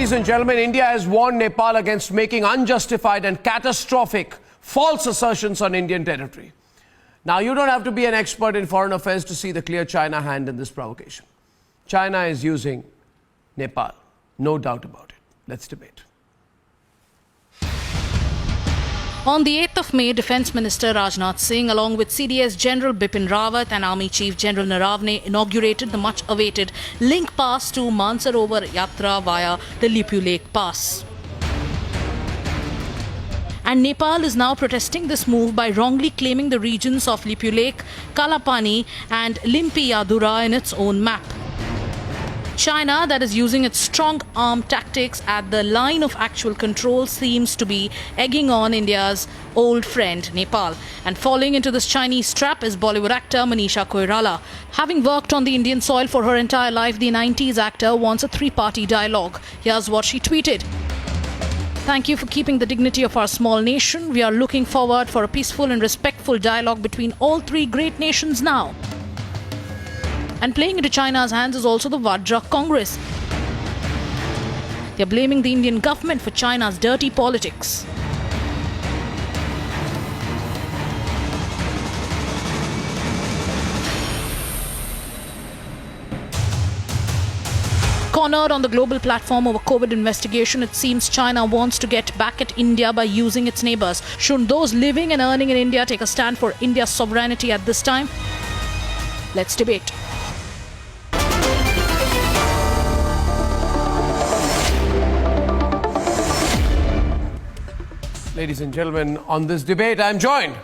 Ladies and gentlemen, India has warned Nepal against making unjustified and catastrophic false assertions on Indian territory. Now, you don't have to be an expert in foreign affairs to see the clear China hand in this provocation. China is using Nepal, no doubt about it. Let's debate. On the 8th of May, Defence Minister Rajnath Singh, along with CDS General Bipin Rawat and Army Chief General Naravne, inaugurated the much-awaited link pass to Mansarovar Yatra via the Lipu Lake Pass. And Nepal is now protesting this move by wrongly claiming the regions of Lipu Lake, Kalapani and Limpiyadura in its own map. China, that is using its strong arm tactics at the line of actual control, seems to be egging on India's old friend Nepal. And falling into this Chinese trap is Bollywood actor Manisha Koirala. Having worked on the Indian soil for her entire life, the 90s actor wants a three-party dialogue. Here's what she tweeted. Thank you for keeping the dignity of our small nation. We are looking forward for a peaceful and respectful dialogue between all three great nations now. And playing into China's hands is also the Vajra Congress. They're blaming the Indian government for China's dirty politics. Cornered on the global platform over COVID investigation, it seems China wants to get back at India by using its neighbours. Shouldn't those living and earning in India take a stand for India's sovereignty at this time? Let's debate. Ladies and gentlemen, on this debate, I am joined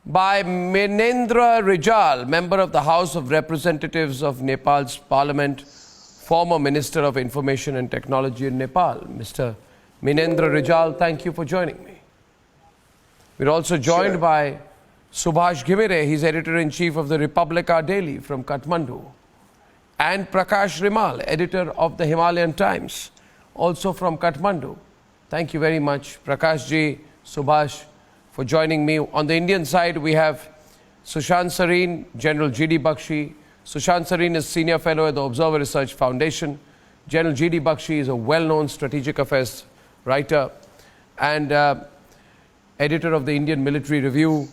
by Minendra Rijal, member of the House of Representatives of Nepal's Parliament, former Minister of Information and Technology in Nepal. Mr. Minendra Rijal, thank you for joining me. We're also joined by Subhash Ghimire, he's Editor-in-Chief of the Republica Daily from Kathmandu, and Prakash Rimal, Editor of the Himalayan Times, also from Kathmandu. Thank you very much, Prakash ji, Subhash, for joining me. On the Indian side, we have Sushant Sareen, General G.D. Bakshi. Sushant Sareen is Senior Fellow at the Observer Research Foundation. General G.D. Bakshi is a well-known strategic affairs writer and editor of the Indian Military Review,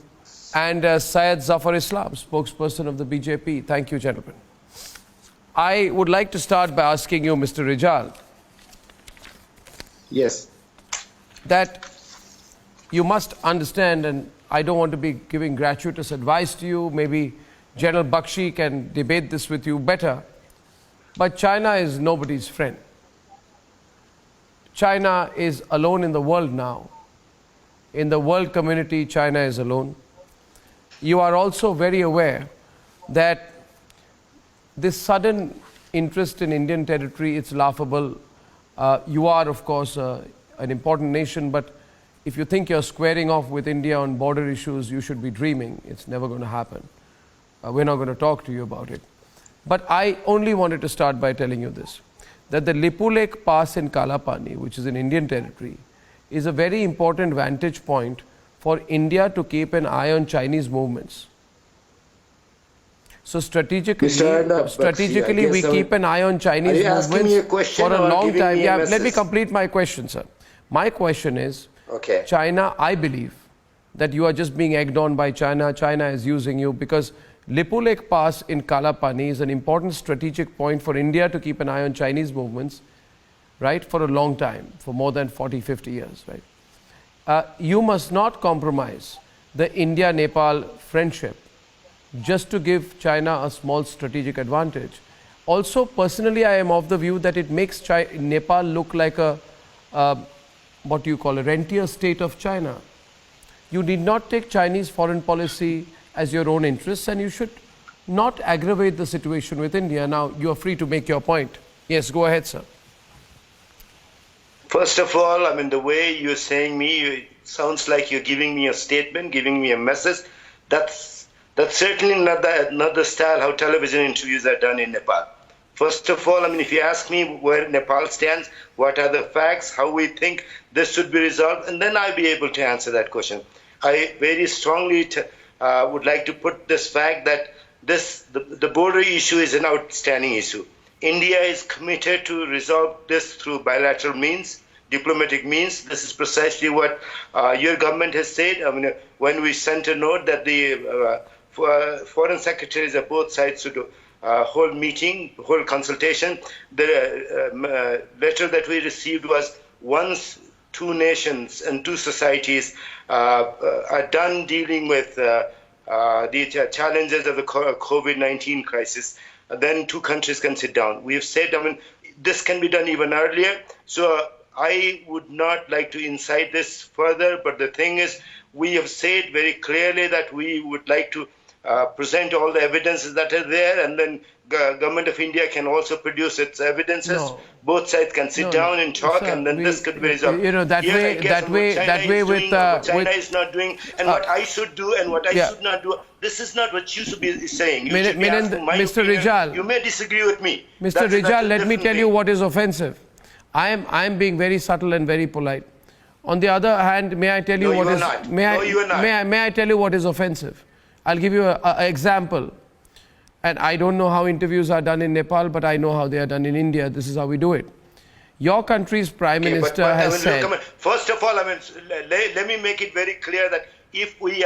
and Syed Zafar Islam, spokesperson of the BJP. Thank you, gentlemen. I would like to start by asking you, Mr. Rijal. Yes. That you must understand, and I don't want to be giving gratuitous advice to you, maybe General Bakshi can debate this with you better, but China is nobody's friend. China is alone in the world now. In the world community, China is alone. You are also very aware that this sudden interest in Indian territory, it's laughable. You are, of course, an important nation, but if you think you're squaring off with India on border issues, you should be dreaming. It's never going to happen. We're not going to talk to you about it. But I only wanted to start by telling you this, that the Lipu Lake Pass in Kalapani, which is in Indian territory, is a very important vantage point for India to keep an eye on Chinese movements. So strategically, we keep an eye on Chinese movements for a long time. Yeah, let me complete my question, sir. My question is, China, I believe that you are just being egged on by China. China is using you because Lipu Lake Pass in Kalapani is an important strategic point for India to keep an eye on Chinese movements, right, for a long time, for more than 40, 50 years, right? You must not compromise the India-Nepal friendship just to give China a small strategic advantage. Also, personally, I am of the view that it makes Nepal look like a, what you call a rentier state of China. You need not take Chinese foreign policy as your own interests, and you should not aggravate the situation with India. Now, you are free to make your point. Yes, go ahead, sir. First of all, I mean, the way you're saying me, it sounds like you're giving me a statement, giving me a message. That's certainly not the style how television interviews are done in Nepal. First of all, I mean, if you ask me where Nepal stands, what are the facts, how we think this should be resolved, and then I'll be able to answer that question. I very strongly would like to put this fact that the border issue is an outstanding issue. India is committed to resolve this through bilateral means, diplomatic means. This is precisely what your government has said. I mean, when we sent a note that the foreign secretaries of both sides should hold meeting, hold consultation, the letter that we received was once two nations and two societies are done dealing with the challenges of the COVID-19 crisis, then two countries can sit down. We have said, I mean, this can be done even earlier. So I would not like to incite this further, but the thing is, we have said very clearly that we would like to present all the evidences that are there, and then government of India can also produce its evidences. No. Both sides can sit down and talk, sir, and then this could be resolved. You know, that way with what China is not doing, and what I should do, and what I should not do. This is not what you should be saying. You should be asking my Mr. opinion. Rijal, You may disagree with me. Mr. That's Rijal, a let me different tell you thing. what is offensive. I am being very subtle and very polite. On the other hand, may I tell you No, what you are is not. may I No, you are not. may I tell you what is offensive? I'll give you an example. And I don't know how interviews are done in Nepal, but I know how they are done in India. This is how we do it. Your country's Prime Minister has said. First of all, I mean, let me make it very clear that if we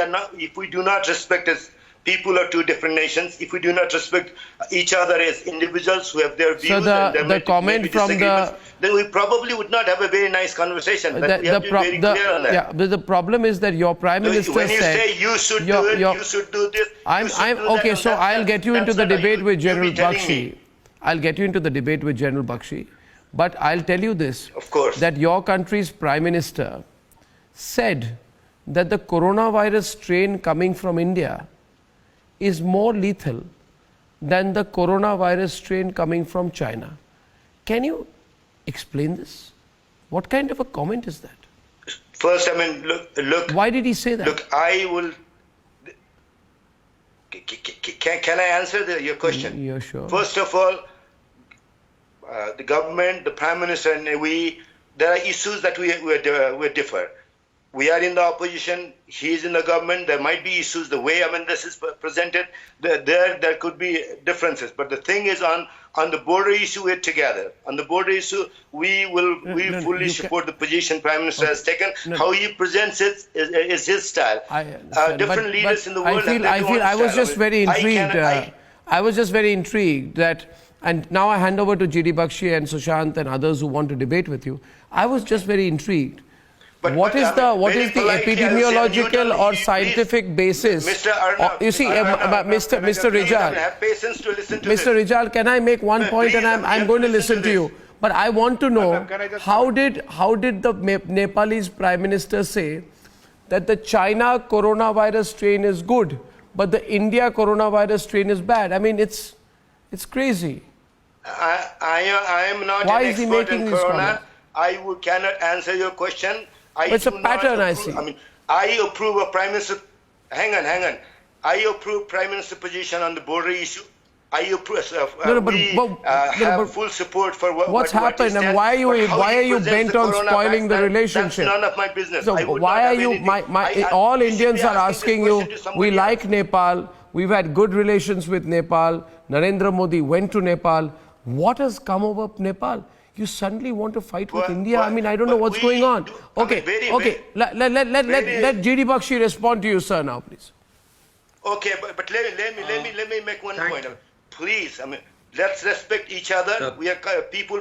do not respect as people of two different nations, if we do not respect each other as individuals who have their views, So the comment from the, then we probably would not have a very nice conversation. We have to be very clear on that. Yeah, but the problem is that your Prime Minister When you said, say you should do it, you should do this. I'm okay. So I'll get you into the debate with General Bakshi. I'll get you into the debate with General Bakshi. But I'll tell you this, Of course. that your country's Prime Minister said that the coronavirus strain coming from India is more lethal than the coronavirus strain coming from China. Can you explain this? What kind of a comment is that? First, I mean, look. Why did he say that? Look, I will. Can I answer your question? Yeah, sure. First of all, the government, the Prime Minister, and there are issues that we differ. We are in the opposition, he is in the government, there might be issues, the way this is presented, there could be differences. But the thing is, on the border issue, we're together. On the border issue, we fully support the position Prime Minister has taken. How he presents it is his style. Different leaders in the world have their own I was style. just very intrigued. I was just very intrigued that, and now I hand over to GD Bakshi and Sushant and others who want to debate with you. I was just very intrigued. What is the epidemiological or scientific basis? Mr. Arnab, you see, Mr. Rijal, have patience to listen to Mr. Rijal, can I make one point, and I'm going to listen to you. But I want to know, how did the Nepalese Prime Minister say that the China coronavirus strain is good, but the India coronavirus strain is bad? I mean, it's crazy. I am not Why an is he expert making in this corona. comment? Cannot answer your question. It's a pattern, I see. I approve of Prime Minister. Hang on. I approve Prime Minister position on the border issue. I approve. Have full support for what's happened, and why are you bent on spoiling the relationship? That's none of my business. So why are you? All Indians are asking you. We like Nepal. We've had good relations with Nepal. Narendra Modi went to Nepal. What has come over Nepal? You suddenly want to fight with India? I mean, I don't know what's going on. Okay. Let GD Bakshi respond to you, sir, now, please. Okay, but let me make one point. Please, let's respect each other. We are people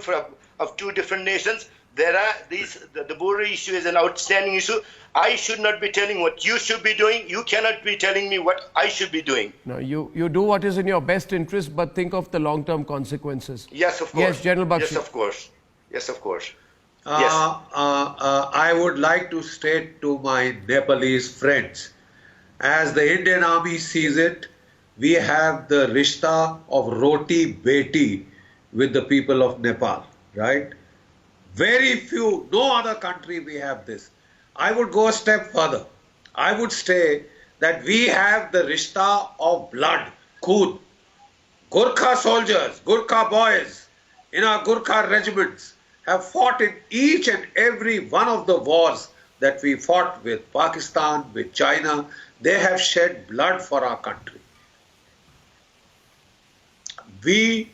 of two different nations. There are the border issue is an outstanding issue. I should not be telling what you should be doing. You cannot be telling me what I should be doing. No, you do what is in your best interest, but think of the long-term consequences. Yes, of course. Yes, General Bakshi. Yes, of course. I would like to state to my Nepalese friends, as the Indian Army sees it, we have the rishta of roti beti with the people of Nepal, right? Very few, no other country we have this. I would go a step further. I would say that we have the rishta of blood, khoon. Gurkha soldiers, Gurkha boys in our Gurkha regiments have fought in each and every one of the wars that we fought with Pakistan, with China. They have shed blood for our country. We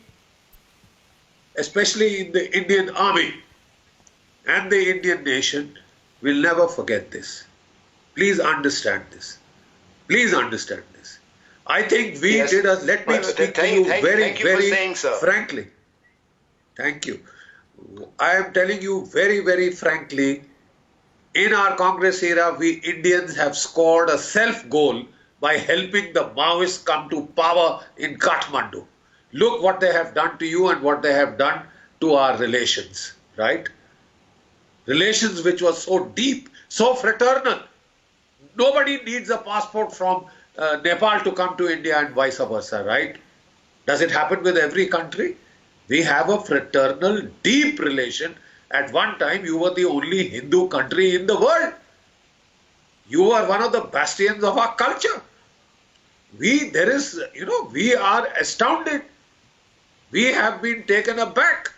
especially in the Indian army and the Indian nation, will never forget this. Please understand this. Please understand this. I think we Yes. did a, let me speak to you very, thank you for very saying so. frankly. Thank you. I am telling you very, very frankly, in our Congress era, we Indians have scored a self-goal by helping the Maoists come to power in Kathmandu. Look what they have done to you and what they have done to our relations, right? Relations which was so deep, so fraternal. Nobody needs a passport from Nepal to come to India and vice versa, right? Does it happen with every country? We have a fraternal, deep relation. At one time, you were the only Hindu country in the world. You were one of the bastions of our culture. We are astounded. We have been taken aback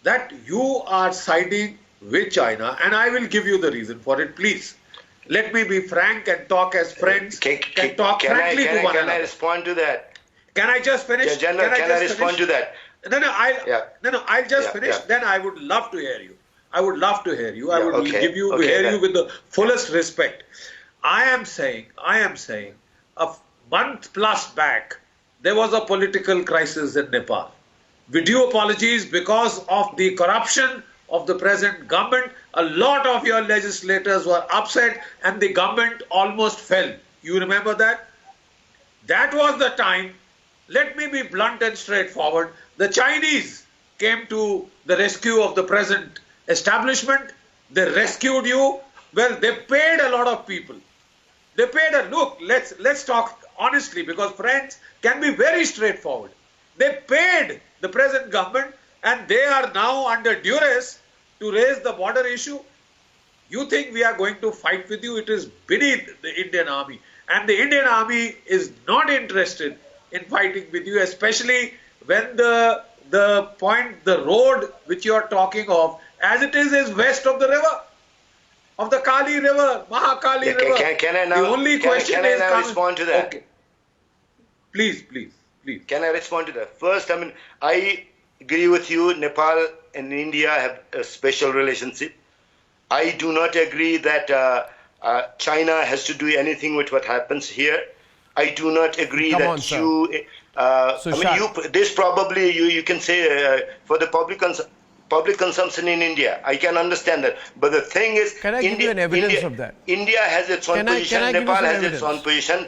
that you are siding with China, and I will give you the reason for it, please. Let me be frank and talk as friends, can talk frankly to one another. Can I respond to that? Can I just finish? General, can I respond to that? No, I'll just finish. Yeah. Then I would love to hear you. I would love to hear you. I would okay, hear then. you with the fullest respect. I am saying, a month plus back, there was a political crisis in Nepal. With due apologies, because of the corruption of the present government, a lot of your legislators were upset and the government almost fell. You remember that? That was the time. Let me be blunt and straightforward. The Chinese came to the rescue of the present establishment. They rescued you. Well, they paid a lot of people. They paid look, let's talk honestly, because friends can be very straightforward. They paid the present government and they are now under duress to raise the border issue. You think we are going to fight with you? It is beneath the Indian army. And the Indian army is not interested in fighting with you, especially when the road which you are talking of, as it is west of the river, of the Kali River, Mahakali River. Can I now, the only question is respond to that? Okay. Please. Can I respond to that? First, I agree with you. Nepal and India have a special relationship. I do not agree that China has to do anything with what happens here. I do not agree Come that on, sir. you. This probably you can say for the public consumption in India. I can understand that, but the thing is, Can I give you an evidence of that? India has its own position. Can I give you Nepal some has evidence? its own position.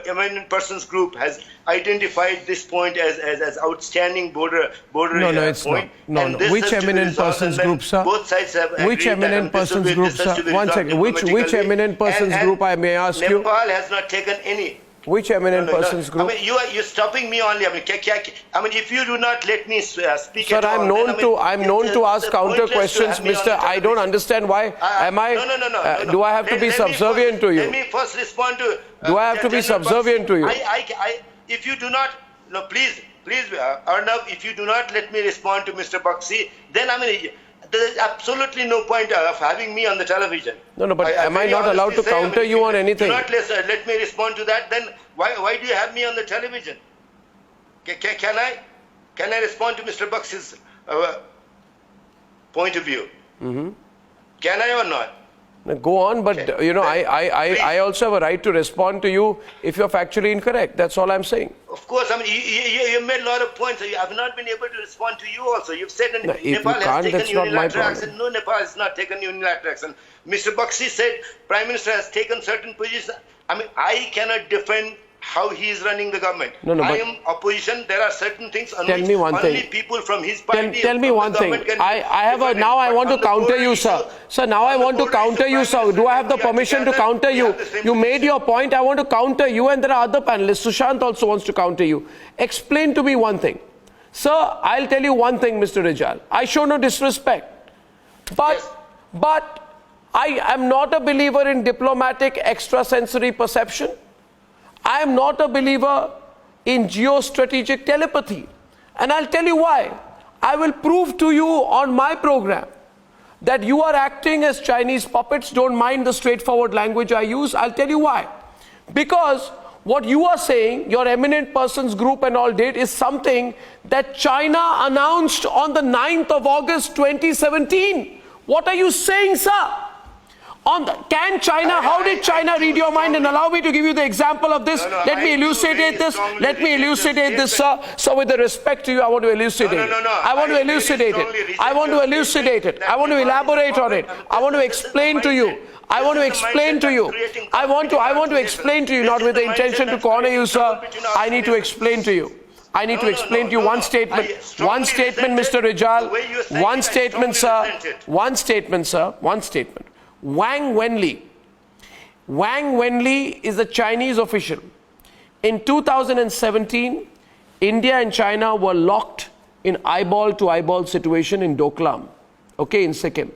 Eminent persons group has identified this point as outstanding border No, it's point. not. No. Which eminent persons group, sir? Both sides have Which agreed that eminent this will persons be- group, this has sir? to be One resolved second. Which diplomatically. eminent persons And group, I may ask you? Nepal has not taken any. Which eminent persons group? You're stopping me only. If you do not let me speak Sir, at all, I'm known to ask counter questions, Mister. I don't understand why. No. Do I have to be subservient to you? Let me first respond to. Do I have to be subservient to you? If you do not, please, Arnav, if you do not let me respond to Mr. Baxi, then there is absolutely no point of having me on the television. No, but am I not allowed to counter you on anything? If you do not let me respond to that, then why do you have me on the television? Can I respond to Mr. Baxi's point of view? Mm-hmm. Can I or not? Now, go on, but Okay. I also have a right to respond to you if you're factually incorrect. That's all I'm saying. Of course, you made a lot of points. I have not been able to respond to you also. You've said No, if you Nepal can't, has taken that's not my unilateral problem. action. No, Nepal has not taken unilateral action. Mr. Baxi said Prime Minister has taken certain positions. I cannot defend how he is running the government. No, but I am opposition. There are certain things on tell which me one only thing. people from his party. Tell me one thing. Now I want to counter you, sir. Sir, now I want to counter you, sir. Do I have the permission to counter you? You made your point. I want to counter you, and there are other panelists. Sushant also wants to counter you. Explain to me one thing. Sir, I'll tell you one thing, Mr. Rijal. I show no disrespect. But I am not a believer in diplomatic extrasensory perception. I am not a believer in geostrategic telepathy. And I'll tell you why. I will prove to you on my program that you are acting as Chinese puppets. Don't mind the straightforward language I use. I'll tell you why. Because What you are saying, your eminent persons group and all did, is something that China announced on the 9th of August 2017. What are you saying, sir? Can China, how did China read your mind? And allow me to give you the example of this. Let me elucidate this. Let me elucidate this, sir. So with the respect to you, I want to elucidate it. I want to elucidate it. I want to elucidate it. I want to elaborate on it. I want to explain to you. I want to explain to you. I want to explain to you, not with the intention to corner you, sir. I need to explain to you. I need to explain to you one statement. One statement, Mr. Rijal. One statement, sir. One statement, sir. One statement. Wang Wenli. Wang Wenli is a Chinese official. In 2017, India and China were locked in eyeball to eyeball situation in Doklam, okay, in Sikkim.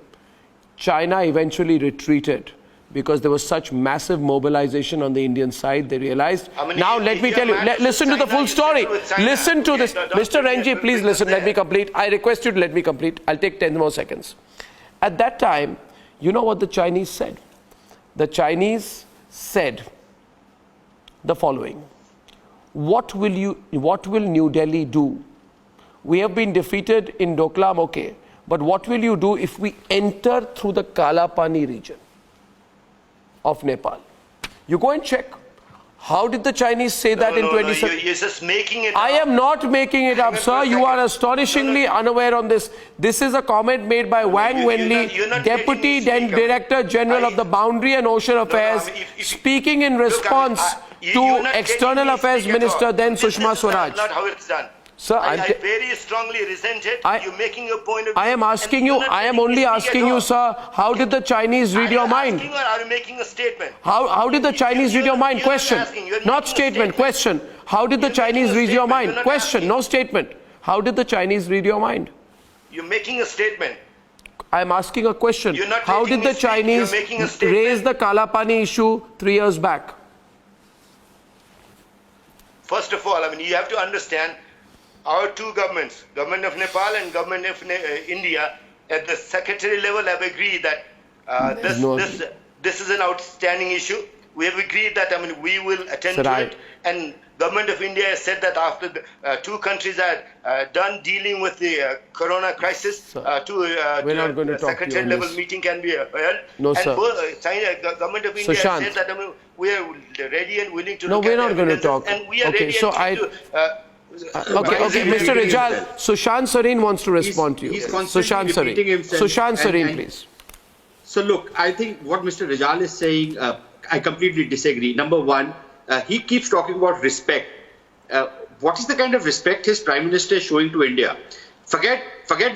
China eventually retreated because there was such massive mobilization on the Indian side. They realized. Now let me tell you, listen to the full story. Listen to this. Mr. Renji, please listen. Let me complete. I request you to let me complete. I'll take 10 more seconds. At that time, you know what the Chinese said? The Chinese said the following. What will New Delhi do? We have been defeated in Doklam, okay. But what will you do if we enter through the Kalapani region of Nepal? You go and check. How did the Chinese say that in 2017? You're just making it up. I am not making it up, sir. You are astonishingly unaware on this. This is a comment made by Wang Wenli, Deputy Director General of the Boundary and Ocean Affairs, speaking in response to External Affairs Minister then Sushma Swaraj. Not how it's done. Sir, I very strongly resent it. You're making your point of view. I am asking you, I am only asking you, sir, how did the Chinese read your mind? Are you asking or are you making a statement? How did the Chinese read your mind? Question. Not statement, question. How did the Chinese read your mind? Question, no statement. How did the Chinese read your mind? You're making a statement. I am asking a question. Not How did the Chinese raise the Kalapani issue 3 years back? First of all, I mean, you have to understand our two governments, government of Nepal and government of India, at the secretary level have agreed that this is an outstanding issue. We have agreed that we will attend to it, and government of India has said that after the two countries are done dealing with the corona crisis, we're not going to talk secretary level meeting can be held. No, sir. China, government of India has said that we are ready and willing to. No, we're not going to talk. And we are ready Okay, Mr. Rijal, Sushant Sareen wants to respond to you. Sushant Sareen, please. So look, I think what Mr. Rijal is saying, I completely disagree. Number one, he keeps talking about respect. What is the kind of respect his Prime Minister is showing to India? Forget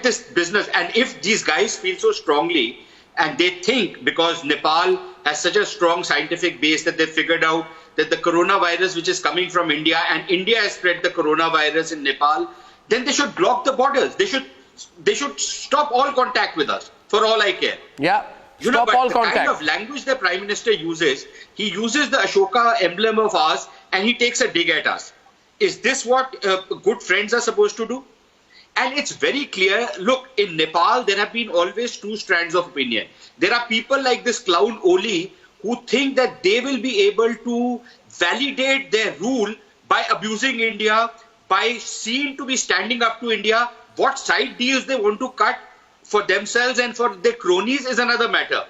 this business. And if these guys feel so strongly and they think because Nepal has such a strong scientific base that they figured out that the coronavirus which is coming from India and India has spread the coronavirus in Nepal, then they should block the borders. They should stop all contact with us, for all I care. Yeah, stop all contact. The kind of language the Prime Minister uses, he uses the Ashoka emblem of ours and he takes a dig at us. Is this what good friends are supposed to do? And it's very clear, look, in Nepal, there have been always two strands of opinion. There are people like this clown Oli who think that they will be able to validate their rule by abusing India, by seeming to be standing up to India. What side deals they want to cut for themselves and for their cronies is another matter.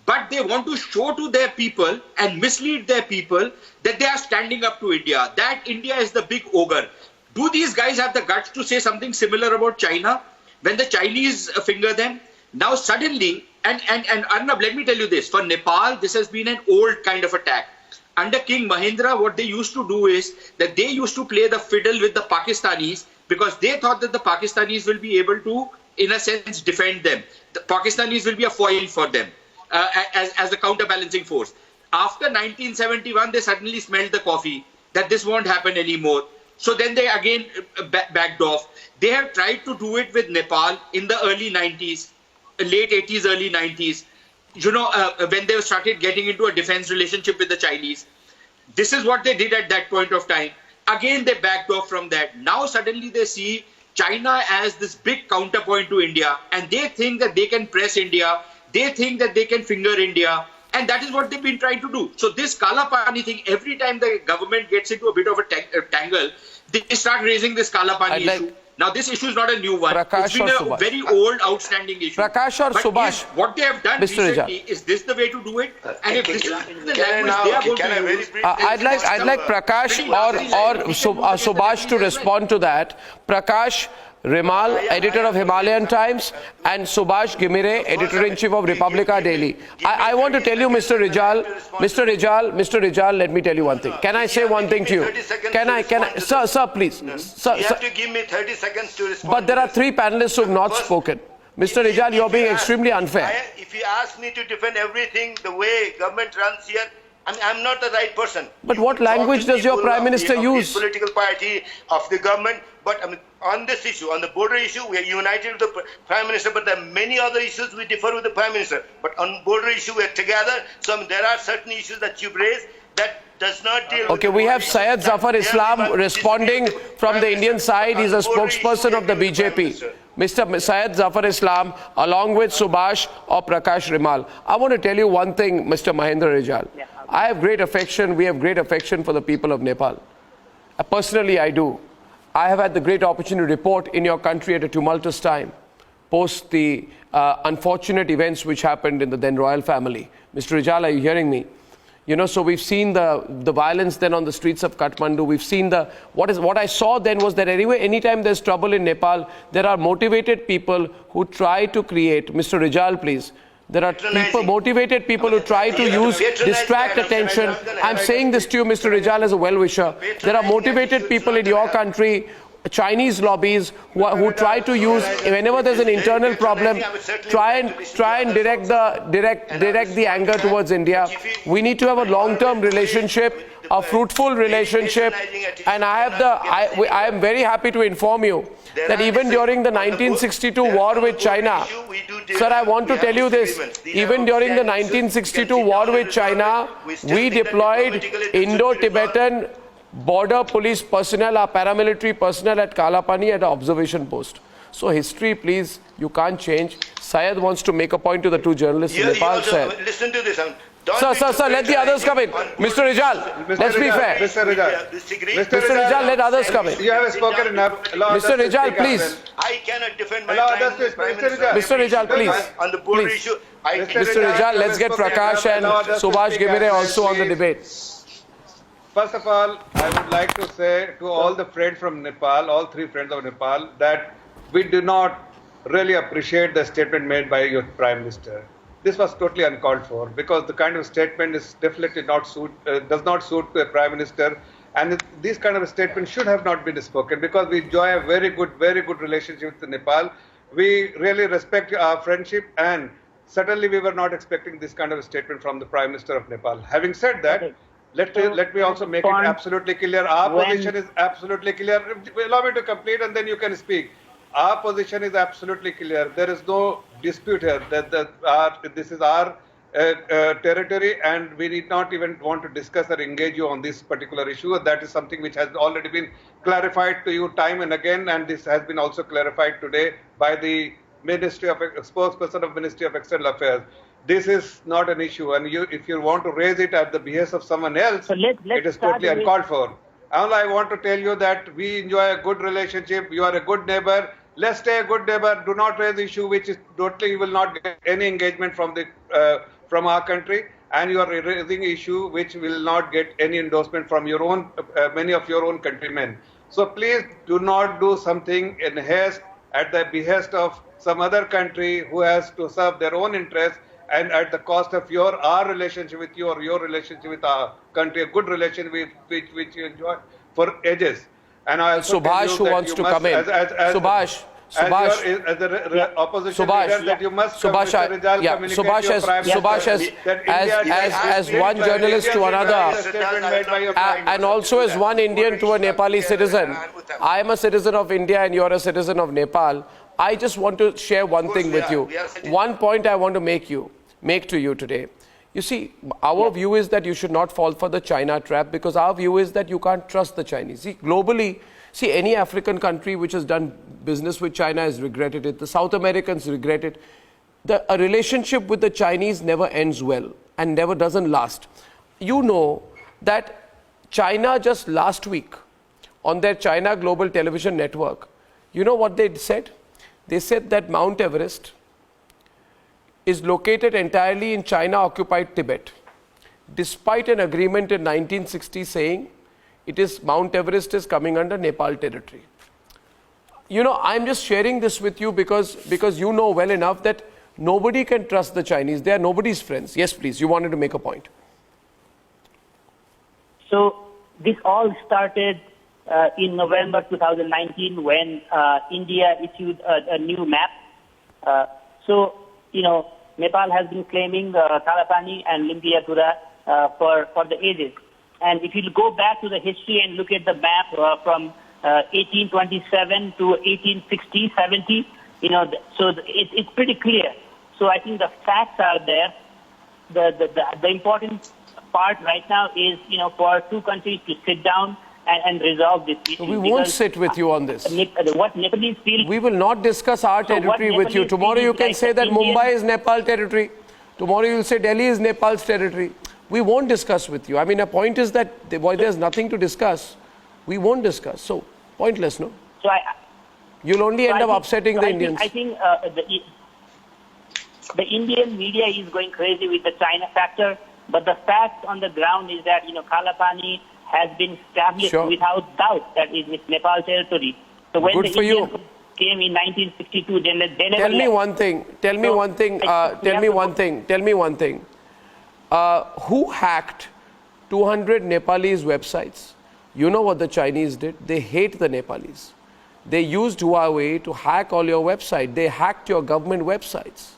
But they want to show to their people and mislead their people that they are standing up to India, that India is the big ogre. Do these guys have the guts to say something similar about China when the Chinese finger them? Now suddenly, and Arnab, let me tell you this, for Nepal, this has been an old kind of attack. Under King Mahendra, what they used to do is that they used to play the fiddle with the Pakistanis because they thought that the Pakistanis will be able to, in a sense, defend them. The Pakistanis will be a foil for them as a counterbalancing force. After 1971, they suddenly smelled the coffee that this won't happen anymore. So then they again backed off. They have tried to do it with Nepal in the early 90s, late 80s, early 90s. You know, when they started getting into a defense relationship with the Chinese. This is what they did at that point of time. Again, they backed off from that. Now suddenly they see China as this big counterpoint to India, and they think that they can press India. They think that they can finger India. And that is what they've been trying to do. So this Kala Pani thing, every time the government gets into a bit of a tangle, they start raising this Kala Pani issue. Now this issue is not a new one. Prakash it's been a very old, outstanding issue. Prakash or but Subhash? What they have done recently, is this the way to do it? And if this is the language they are going to use... I'd like Prakash or Subhash to respond to that. Prakash Rimal, editor of Himalayan Times, and Subhash Gimire, editor-in-chief of Republica Daily. I want to tell you, Mr. Rijal, let me tell you one thing. Can I say one thing to you? Can I, sir, please. Sir, you have to give me 30 seconds to respond. But there are three panelists who have not spoken. Mr. Rijal, you're being extremely unfair. If you ask me to defend everything the way government runs here, I'm not the right person. But what language does your Prime Minister use? Political party of the government. But on this issue, on the border issue, we are united with the Prime Minister. But there are many other issues we differ with the Prime Minister. But on border issue, we are together. So there are certain issues that you've raised that does not deal with... Okay, we have Syed Zafar Islam responding from the Indian side. He's a spokesperson of the BJP. Mr. Syed Zafar Islam, along with Subhash or Prakash Rimal. I want to tell you one thing, Mr. Mahendra Rijal. I have great affection, we have great affection for the people of Nepal. Personally, I do. I have had the great opportunity to report in your country at a tumultuous time, post the unfortunate events which happened in the then royal family. Mr. Rijal, are you hearing me? You know, so we've seen the violence then on the streets of Kathmandu. We've seen what I saw then was that anyway, anytime there's trouble in Nepal, there are motivated people who try to create, Mr. Rijal, please, there are motivated people who try to distract attention. I'm saying this to you, Mr. Rijal, as a well-wisher. There are motivated people in your country, Chinese lobbies, who try to use, whenever there's an internal problem, try and direct the anger towards India. We need to have a long-term relationship, a fruitful relationship, and I am very happy to inform you that even during the 1962 war with China, sir, I want to tell you this, even during the 1962 war with China, we deployed Indo-Tibetan border police personnel, our paramilitary personnel at Kalapani at an observation post. So history, please, you can't change. Syed wants to make a point to the two journalists in Nepal, sir. Listen to this. Sir, let the others come in. Mr. Rijal, let's be fair. Mr. Rijal, let others come in. You have spoken enough. Mr. Rijal, please. I cannot defend my Mr. Rijal, please. On the border issue, Mr. Rijal, let's get Prakash and Subhash Gimire also on the debate. First of all, I would like to say to all the friends from Nepal, all three friends of Nepal, that we do not really appreciate the statement made by your Prime Minister. This was totally uncalled for, because the kind of statement is definitely does not suit a Prime Minister, and this kind of a statement should have not been spoken, because we enjoy a very good relationship with Nepal. We really respect our friendship, and certainly we were not expecting this kind of a statement from the Prime Minister of Nepal. Having said that, let me also make it absolutely clear. Our position is absolutely clear. Allow me to complete and then you can speak. Our position is absolutely clear. There is no dispute here that this is our territory, and we need not even want to discuss or engage you on this particular issue. That is something which has already been clarified to you time and again, and this has been also clarified today by the spokesperson of Ministry of External Affairs. This is not an issue, and if you want to raise it at the behest of someone else, it is totally uncalled for. All I want to tell you that we enjoy a good relationship. You are a good neighbor. Let's stay a good neighbor. Do not raise issue which is totally, you will not get any engagement from from our country, and you are raising issue which will not get any endorsement from your own many of your own countrymen. So please do not do something in haste at the behest of some other country who has to serve their own interests, and at the cost of our relationship with you or your relationship with our country, a good relation which you enjoy for ages. And I also Subhash, who wants to come in. Subhash, as the opposition leader, that you must Subhash, as one journalist to another, and also as one Indian to a Nepali citizen. I am a citizen of India and you are a citizen of Nepal. I just want to share one thing with you. One point I want to make to you today. You see, our view is that you should not fall for the China trap, because our view is that you can't trust the Chinese. See, globally, any African country which has done business with China has regretted it. The South Americans regret it. A relationship with the Chinese never ends well. and never doesn't last. You know that China just last week on their China Global Television Network, you know what they said? They said that Mount Everest is located entirely in China-occupied Tibet, despite an agreement in 1960 saying Mount Everest is coming under Nepal territory. You know, I'm just sharing this with you because you know well enough that nobody can trust the Chinese. They are nobody's friends. Yes, please, you wanted to make a point. So this all started in November 2019 when India issued a new map. So, you know, Nepal has been claiming Kalapani and Limpiyatura for the ages. And if you go back to the history and look at the map from 1827 to 1860, 70, you know, so it's pretty clear. So I think the facts are there. The important part right now is, you know, for two countries to sit down and resolve this issue. We won't sit with you on this. What Nepalese feel... We will not discuss our territory with you. Tomorrow you can say that Mumbai is Nepal territory. Tomorrow you will say Delhi is Nepal's territory. We won't discuss with you. I mean, the point is that there's nothing to discuss. We won't discuss. So, pointless, no? So you'll only end up upsetting the Indians. I think the Indian media is going crazy with the China factor, but the fact on the ground is that, you know, Kalapani has been established without doubt that it is Nepal territory. So when Good the for Indians you. came in 1962, they never Tell me left. one thing. Tell me one thing. Tell me one thing. Who hacked 200 Nepalese websites? You know what the Chinese did? They hate the Nepalese. They used Huawei to hack all your website. They hacked your government websites.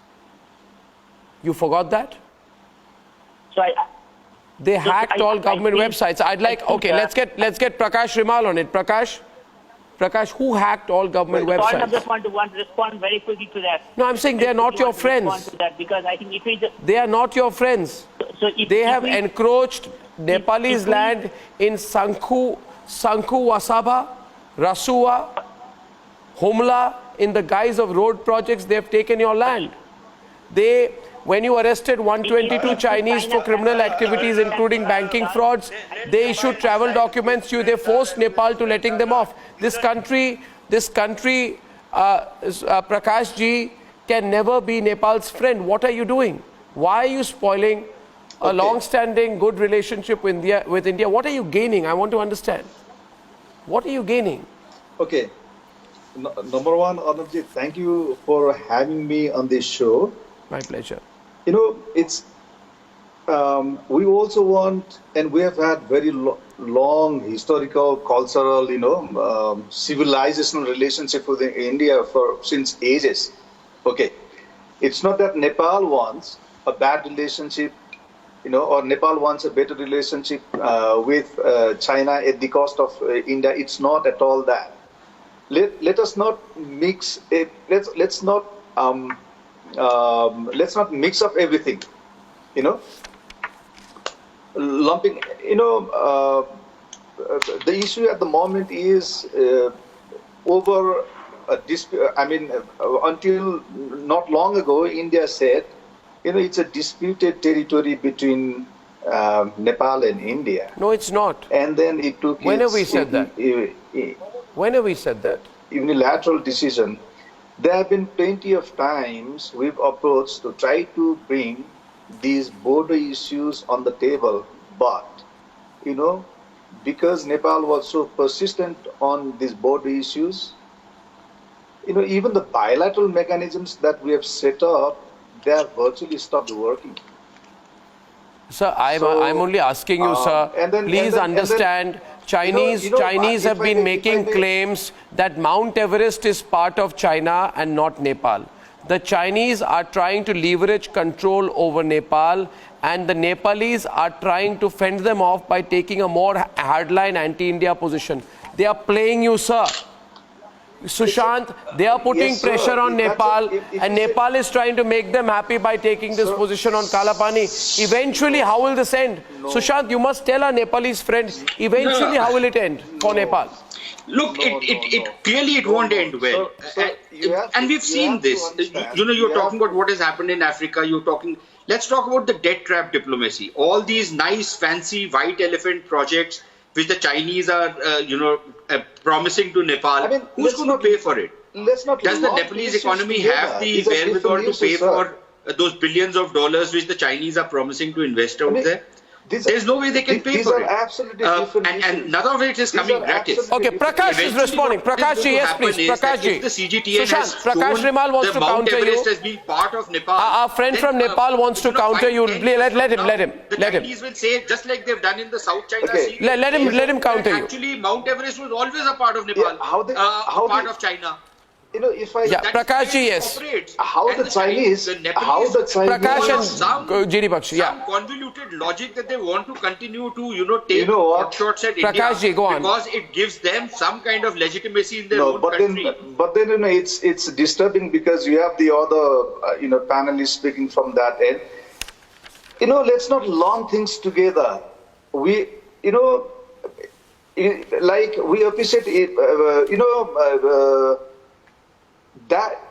You forgot that? So they hacked all government websites. I'd like, okay, let's get Prakash Rimal on it. Prakash, who hacked all government websites? I just want to respond very quickly to that. No, I'm saying they are not your friends. Because I think if we just... They are not your friends. So they have encroached Nepalese land in Sangku Wasaba, Rasua, Humla, in the guise of road projects. They have taken your land. When you arrested 122 Chinese for criminal activities, including banking frauds, they issued travel documents to you. They forced Nepal to letting them off. This country, Prakash ji, can never be Nepal's friend. What are you doing? Why are you spoiling a long-standing good relationship with India? What are you gaining? I want to understand. What are you gaining? Okay. Number one, Arnabji, thank you for having me on this show. My pleasure. You know, it's we also want, and we have had very long historical, cultural, you know, civilizational relationship with India since ages. Okay, it's not that Nepal wants a bad relationship, you know, or Nepal wants a better relationship with China at the cost of India. It's not at all that. Let us not mix. Let's not mix up everything, you know. Lumping, you know, the issue at the moment is over a dispute. I mean, until not long ago, India said, you know, it's a disputed territory between Nepal and India. No, it's not. And then it took. When have we said that? When have we said that? Unilateral decision. There have been plenty of times we've approached to try to bring these border issues on the table, but, you know, because Nepal was so persistent on these border issues, you know, even the bilateral mechanisms that we have set up, they have virtually stopped working. Sir, I'm only asking you, sir, please understand, Chinese have been making claims that Mount Everest is part of China and not Nepal. The Chinese are trying to leverage control over Nepal, and the Nepalese are trying to fend them off by taking a more hardline anti-India position. They are playing you, sir. Sushant, they are putting pressure on Nepal, and Nepal is trying to make them happy by taking this position on Kalapani. Eventually, how will this end? Sushant, you must tell our Nepalese friends, eventually how will it end for Nepal? Look, it clearly it won't end well. And we've seen this. You know, you're talking about what has happened in Africa. You're talking Let's talk about the debt trap diplomacy. All these nice, fancy, white elephant projects which the Chinese are, promising to Nepal. I mean, who's going to pay for it? Let's not. Does the Nepalese economy have the wherewithal to pay for those billions of dollars which the Chinese are promising to invest out there? There's no way they can pay for it. These are absolutely different and none of it is coming gratis. Okay, Prakash is responding. Prakash ji, yes, please. Prakash ji. If the CGTN Sushant, has Prakash Rimal wants to Mount counter Everest you. as being part of Nepal. Our friend from Nepal wants to counter you. Let him. The Chinese will say, just like they've done in the South China Sea. Let him counter you. Actually, Mount Everest was always a part of Nepal, part of China. You know, if I Prakash ji, yes. How the Chinese, Prakash and GD Bakshi, some convoluted logic that they want to continue to, take shots at Prakash ji, go on. Because it gives them some kind of legitimacy in their own country. But then, it's disturbing because you have the other, panelists speaking from that end. Let's not lump things together. We, like we appreciate it, that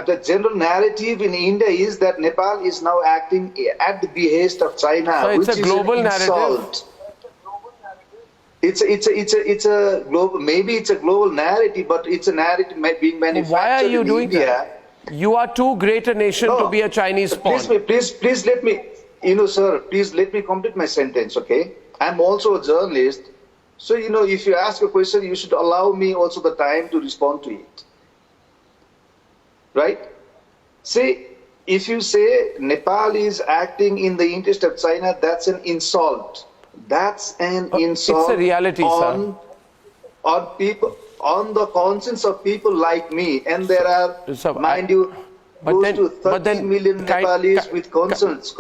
the general narrative in India is that Nepal is now acting at the behest of China, so it's which a global is an insult. It's a global. Maybe it's a global narrative, but it's a narrative being manufactured. Why are you in doing India. that? You are too great a nation to be a Chinese pawn. Please let me, sir. Please let me complete my sentence. Okay, I'm also a journalist, so if you ask a question, you should allow me also the time to respond to it. Right? See, if you say Nepal is acting in the interest of China, that's an insult. That's an insult. It's a reality, on people, on the conscience of people like me. And there are, mind you, close to 30 million Nepalis with conscience.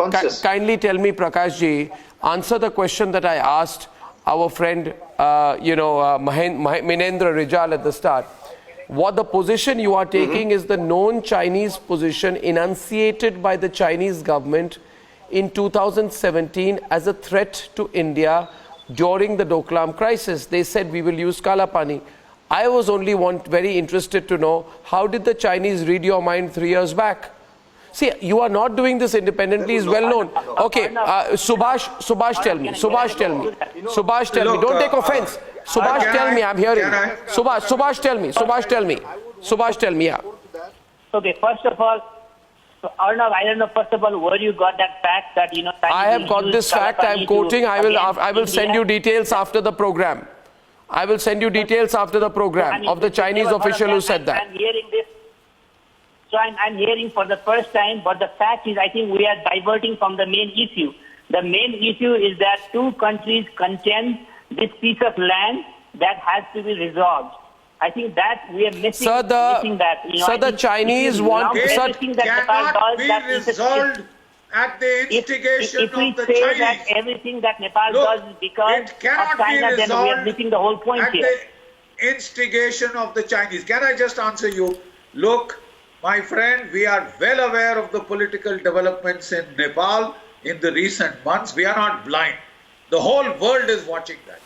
Kindly tell me, Prakash ji, answer the question that I asked our friend, Minendra Rijal at the start. What the position you are taking is the known Chinese position enunciated by the Chinese government in 2017 as a threat to India during the Doklam crisis. They said we will use Kalapani. I was only very interested to know, how did the Chinese read your mind 3 years back? See, you are not doing this independently is well known. Okay, Subhash, tell me. Subhash, tell me. Don't take offense. Subhash, tell me. I'm hearing. Subhash, tell me. Yeah. Okay, first of all, Arnav, I don't know, first of all, where you got that fact that, I have got this fact. I'm quoting. I will send you details after the program. I will send you details after the program of the Chinese official who said that. I'm hearing this. So I'm hearing for the first time, but the fact is, I think we are diverting from the main issue. The main issue is that two countries contend this piece of land that has to be resolved. I think that we are missing, missing that. The Chinese want... It cannot be resolved at the instigation if we of the say Chinese. that everything that Nepal does is because of China, then we are missing the whole point at here. The instigation of the Chinese. Can I just answer you? Look, my friend, we are well aware of the political developments in Nepal in the recent months. We are not blind. The whole world is watching that.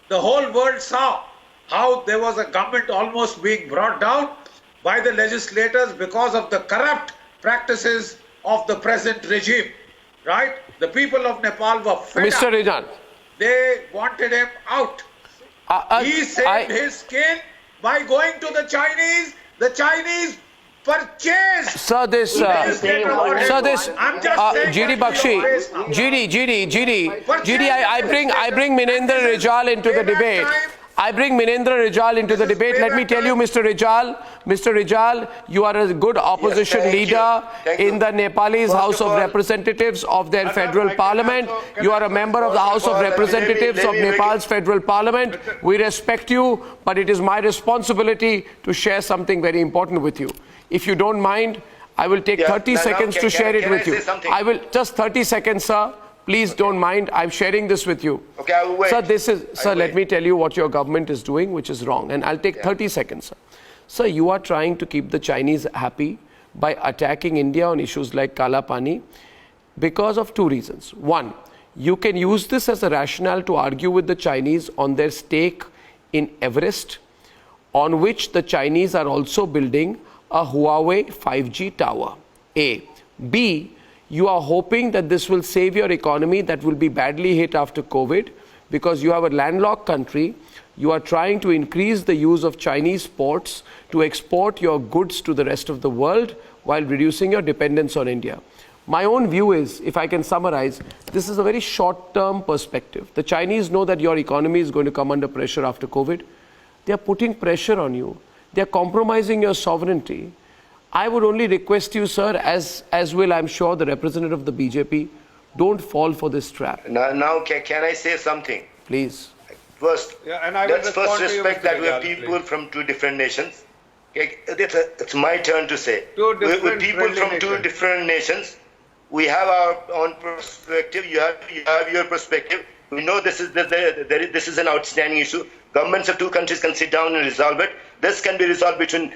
The whole world saw how there was a government almost being brought down by the legislators because of the corrupt practices of the present regime. Right? The people of Nepal were fed Mr. up. Rijan. They wanted him out. He saved his skin by going to the Chinese. The Chinese purchased. Sir, this, GD Bakshi, GD, I bring Minendra Rijal into the debate. Let me tell you, Mr. Rijal, you are a good opposition leader in the Nepalese House of Representatives of their federal parliament. You are a member of the House of Representatives of Nepal's federal parliament. We respect you, but it is my responsibility to share something very important with you. If you don't mind, I will take 30 seconds to share it with you. I will just 30 seconds, sir. Please don't mind. I'm sharing this with you. Okay, I will wait. Sir, let me tell you what your government is doing, which is wrong. And I'll take 30 seconds, sir. Sir, you are trying to keep the Chinese happy by attacking India on issues like Kalapani because of two reasons. One, you can use this as a rationale to argue with the Chinese on their stake in Everest, on which the Chinese are also building a Huawei 5G tower. A. B. You are hoping that this will save your economy that will be badly hit after COVID, because you have a landlocked country. You are trying to increase the use of Chinese ports to export your goods to the rest of the world while reducing your dependence on India. My own view is, if I can summarize, this is a very short-term perspective. The Chinese know that your economy is going to come under pressure after COVID. They are putting pressure on you. They are compromising your sovereignty. I would only request you, sir, as will, I'm sure, the representative of the BJP, don't fall for this trap. Now can I say something? Please. First, and I will let's first respect that we are Rijal, people from two different nations. Okay, it's my turn to say. We're people from two different nations. We have our own perspective. You have your perspective. We know this is an outstanding issue. Governments of two countries can sit down and resolve it. This can be resolved between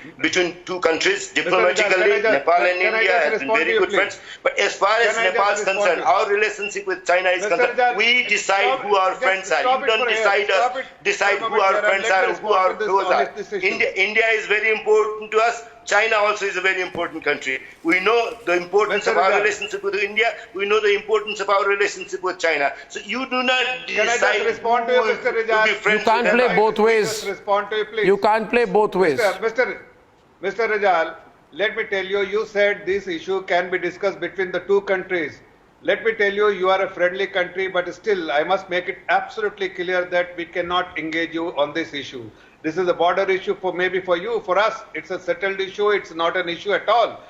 two countries diplomatically. Nepal and India have been very good friends. But as far as Nepal is concerned, our relationship with China is concerned, we decide who our friends are. You don't decide who our friends are, who our foes are. India is very important to us. China also is a very important country. We know the importance of our relationship with India. We know the importance of our relationship with China. So you do not decide respond to you, Mr. Rijal? to be friends You can't with play them. both ways. Respond to you, please. You can't play both ways. Mr. Rijal, let me tell you, you said this issue can be discussed between the two countries. Let me tell you, you are a friendly country, but still, I must make it absolutely clear that we cannot engage you on this issue. This is a border issue maybe for you. For us, it's a settled issue. It's not an issue at all.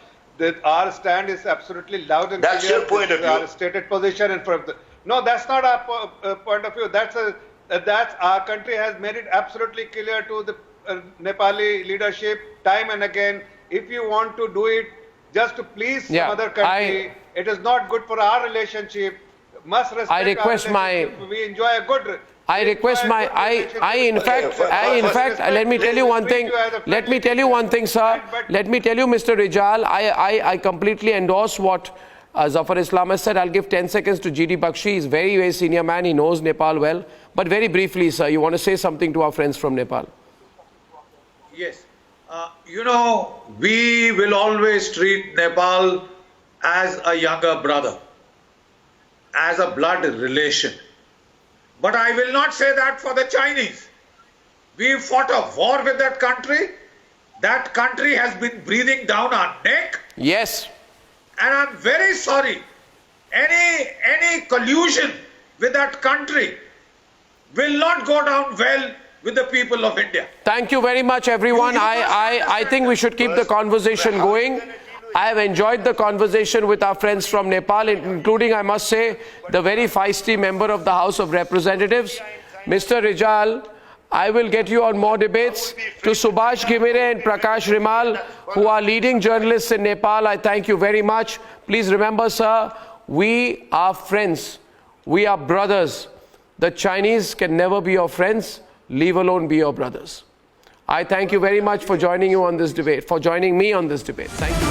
Our stand is absolutely loud and That's clear. your point of view. Our stated position in front of No, that's not our point of view. That's our country has made it absolutely clear to the Nepali leadership time and again. If you want to do it just to please some other country, it is not good for our relationship. Must respect I request our relationship. We enjoy a good. In fact, let me tell you one thing. Let me tell you one thing, sir. Let me tell you, Mr. Rijal, I completely endorse what Zafar Islam has said. I'll give 10 seconds to GD Bakshi. He's very, very senior man. He knows Nepal well. But very briefly, sir, you want to say something to our friends from Nepal? Yes. We will always treat Nepal as a younger brother, as a blood relation. But I will not say that for the Chinese. We fought a war with that country. That country has been breathing down our neck. Yes. And I'm very sorry. Any collusion with that country will not go down well with the people of India. Thank you very much, everyone. I think we should keep the conversation going. I have enjoyed the conversation with our friends from Nepal, including, I must say, the very feisty member of the House of Representatives. Mr. Rijal, I will get you on more debates. To Subhash Ghimire and Prakash Rimal, who are leading journalists in Nepal, I thank you very much. Please remember, sir, we are friends. We are brothers. The Chinese can never be your friends, leave alone be your brothers. I thank you very much for joining me on this debate. Thank you.